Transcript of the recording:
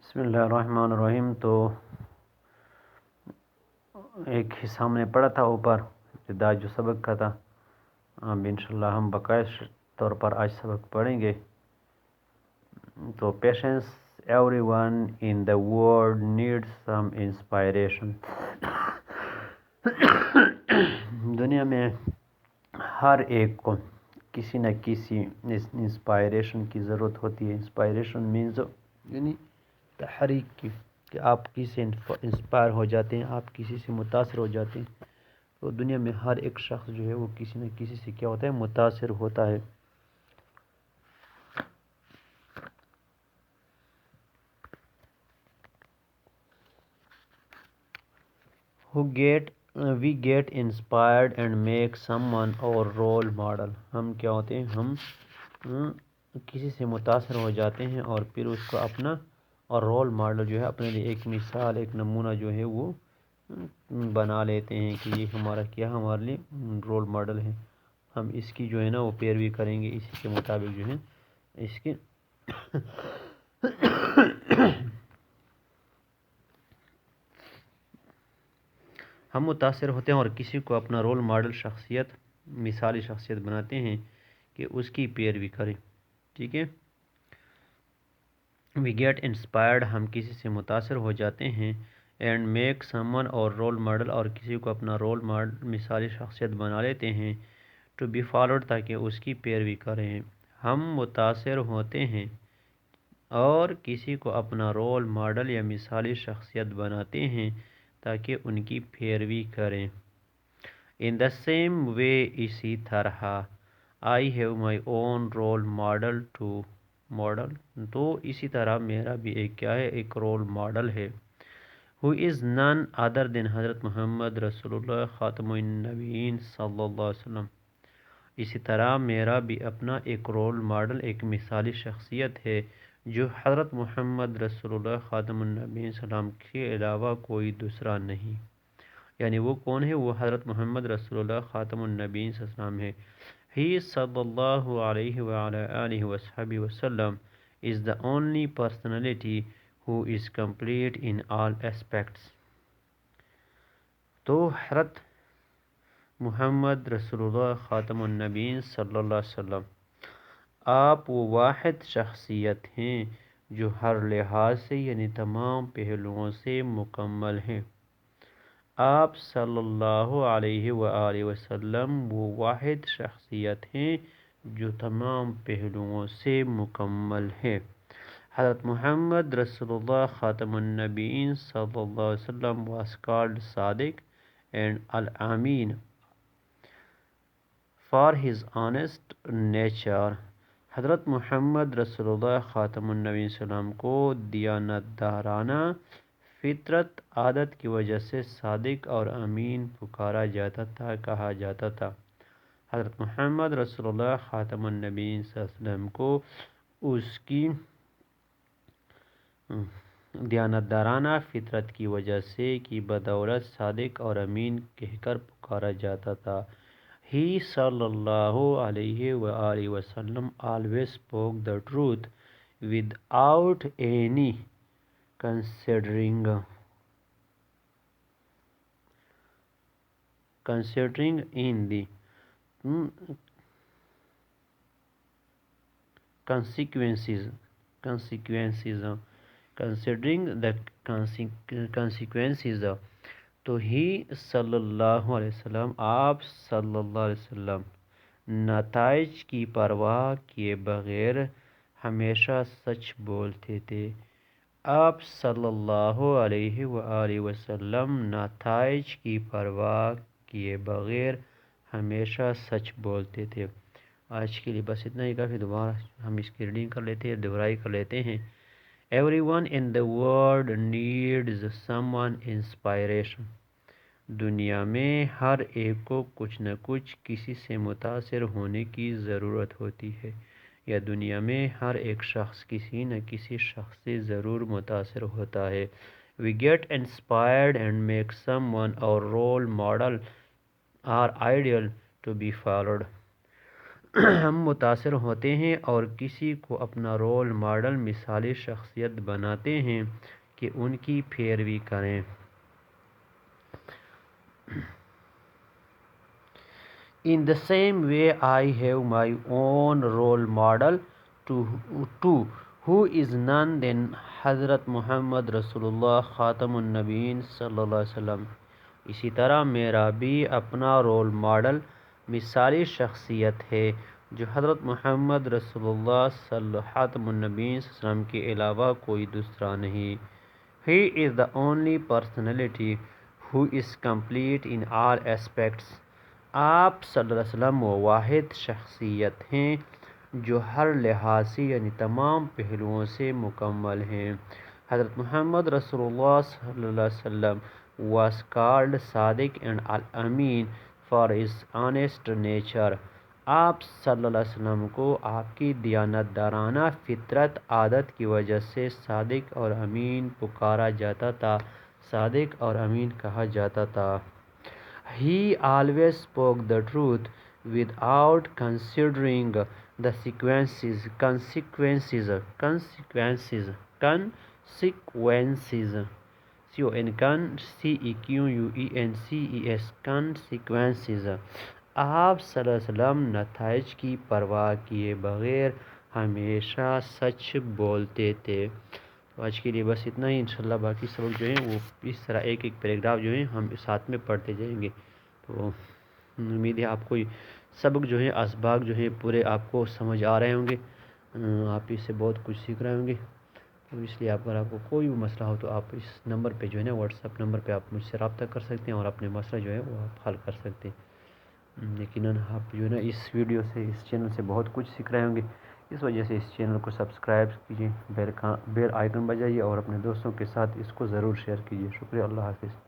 بسم اللہ الرحمن الرحیم۔ تو ایک حصہ ہم نے پڑھا تھا اوپر ابتدا جو سبق کا تھا، اب انشاءاللہ ہم باقاعدہ طور پر آج سبق پڑھیں گے۔ تو patience, every one in the world needs some inspiration. دنیا میں ہر ایک کو کسی نہ کسی انسپائریشن کی ضرورت ہوتی ہے۔ انسپائریشن مینز یعنی تحریک کی، کہ آپ کسی سے انسپائر ہو جاتے ہیں، آپ کسی سے متاثر ہو جاتے ہیں۔ تو دنیا میں ہر ایک شخص جو ہے وہ کسی نہ کسی سے کیا ہوتا ہے، متاثر ہوتا ہے۔ We get inspired and make someone our role model۔ ہم کیا ہوتے ہیں، ہم کسی سے متاثر ہو جاتے ہیں اور پھر اس کو اپنا اور رول ماڈل جو ہے، اپنے لیے ایک مثال، ایک نمونہ جو ہے وہ بنا لیتے ہیں کہ یہ ہمارے لیے رول ماڈل ہے۔ ہم اس کی جو ہے نا وہ پیروی کریں گے، اسی کے مطابق جو ہے اس کے ہم متاثر ہوتے ہیں اور کسی کو اپنا رول ماڈل شخصیت، مثالی شخصیت بناتے ہیں کہ اس کی پیروی کریں۔ ٹھیک ہے، we get inspired، ہم کسی سے متاثر ہو جاتے ہیں، and make someone اور رول ماڈل، اور کسی کو اپنا رول ماڈل، مثالی شخصیت بنا لیتے ہیں، to be followed، تاکہ اس کی پیروی کریں۔ ہم متاثر ہوتے ہیں اور کسی کو اپنا رول ماڈل یا مثالی شخصیت بناتے ہیں تاکہ ان کی پیروی کریں۔ In the same way، اسی طرح I have my own role model تو اسی طرح میرا بھی ایک کیا ہے، ایک رول ماڈل ہے۔ Who is none other than حضرت محمد رسول اللہ خاتم النبیین صلی اللہ علیہ وسلم۔ اسی طرح میرا بھی اپنا ایک رول ماڈل، ایک مثالی شخصیت ہے جو حضرت محمد رسول اللہ خاتم النبیین صلی اللہ علیہ وسلم کے علاوہ کوئی دوسرا نہیں۔ یعنی وہ کون ہے؟ وہ حضرت محمد رسول اللہ خاتم النبیین صلی اللہ علیہ وسلم ہے۔ He صلی اللہ علیہ وآلہ آلہ وصحبہ وسلم is the only personality who is complete in all aspects۔ تو حضرت محمد رسول اللہ خاتم النبیین صلی اللہ علیہ وسلم، آپ وہ واحد شخصیت ہیں جو ہر لحاظ سے یعنی تمام پہلوؤں سے مکمل ہیں۔ آپ صلی اللہ علیہ وآلہ وسلم وہ واحد شخصیت ہیں جو تمام پہلوؤں سے مکمل ہے۔ حضرت محمد رسول اللہ خاتم النبیین صلی اللہ علیہ وسلم was called Sadiq and al-Amin for his honest nature۔ حضرت محمد رسول اللہ خاتم النبی صلی اللہ علیہ وسلم کو دیانتدارانہ فطرت عادت کی وجہ سے صادق اور امین پکارا جاتا تھا، کہا جاتا تھا۔ حضرت محمد رسول اللہ خاتم النبی صلی اللہ علیہ وسلم کو اس کی دیانتدارانہ فطرت کی وجہ سے کی بدولت صادق اور امین کہہ کر پکارا جاتا تھا۔ He صلی اللہ علیہ وآلہ وسلم always spoke the truth without any considering in the consequences تو ہی صلی اللہ علیہ وسلم، آپ صلی اللہ علیہ وسلم نتائج کی پرواہ کیے بغیر ہمیشہ سچ بولتے تھے۔ آپ صلی اللہ علیہ وآلہ وسلم نتائج کی پرواہ کیے بغیر ہمیشہ سچ بولتے تھے۔ آج کے لیے بس اتنا ہی کافی، دوبارہ ہم اس کی ریڈنگ کر لیتے ہیں، دہرائی کر لیتے ہیں۔ Everyone in the world needs someone inspiration۔ دنیا میں ہر ایک کو کچھ نہ کچھ کسی سے متاثر ہونے کی ضرورت ہوتی ہے، یا دنیا میں ہر ایک شخص کسی نہ کسی شخص سے ضرور متاثر ہوتا ہے۔ We get inspired and make someone our role model or ideal to be followed۔ ہم متاثر ہوتے ہیں اور کسی کو اپنا رول ماڈل مثالی شخصیت بناتے ہیں کہ ان کی پیروی کریں۔ In the same way, I have my own role model too, who is none than حضرت محمد رسول اللہ خاتم النبیین صلی اللہ علیہ وسلم۔ اسی طرح میرا بھی اپنا رول ماڈل مثالی شخصیت ہے جو حضرت محمد رسول اللہ خاتم النبیین صلی اللہ علیہ وسلم کے علاوہ کوئی دوسرا نہیں۔ He is the only personality who is complete in all aspects۔ آپ صلی اللہ علیہ وسلم وہ واحد شخصیت ہیں جو ہر لحاظ سے یعنی تمام پہلوؤں سے مکمل ہیں۔ حضرت محمد رسول اللہ صلی اللہ علیہ وسلم was called Sadiq and al-Amin for his honest nature۔ آپ صلی اللہ علیہ وسلم کو آپ کی دیانت دارانہ فطرت عادت کی وجہ سے صادق اور امین پکارا جاتا تھا، صادق اور امین کہا جاتا تھا۔ He always spoke the truth without considering the consequences consequences۔ آپ صلی اللہ علیہ وسلم نتائج کی پرواہ کیے بغیر ہمیشہ سچ بولتے تھے۔ تو آج کے لیے بس اتنا ہی، انشاءاللہ باقی سبق جو ہیں وہ اس طرح ایک ایک پیراگراف جو ہیں ہم ساتھ میں پڑھتے جائیں گے۔ تو امید ہے آپ کو سبق جو ہے اسباق جو ہیں پورے آپ کو سمجھ آ رہے ہوں گے، آپ اس سے بہت کچھ سیکھ رہے ہوں گے۔ تو اس لیے اگر آپ کو کوئی بھی مسئلہ ہو تو آپ اس نمبر پہ جو ہے نا واٹس ایپ نمبر پہ آپ مجھ سے رابطہ کر سکتے ہیں اور اپنے مسئلہ جو ہے وہ آپ حل کر سکتے ہیں۔ یقیناً آپ جو ہے نا اس ویڈیو سے اس چینل سے بہت کچھ سیکھ رہے ہوں گے، اس وجہ سے اس چینل کو سبسکرائب کیجیے، بیل آئیکن بجائیے اور اپنے دوستوں کے ساتھ اس کو ضرور شیئر کیجیے۔ شکریہ، اللہ حافظ۔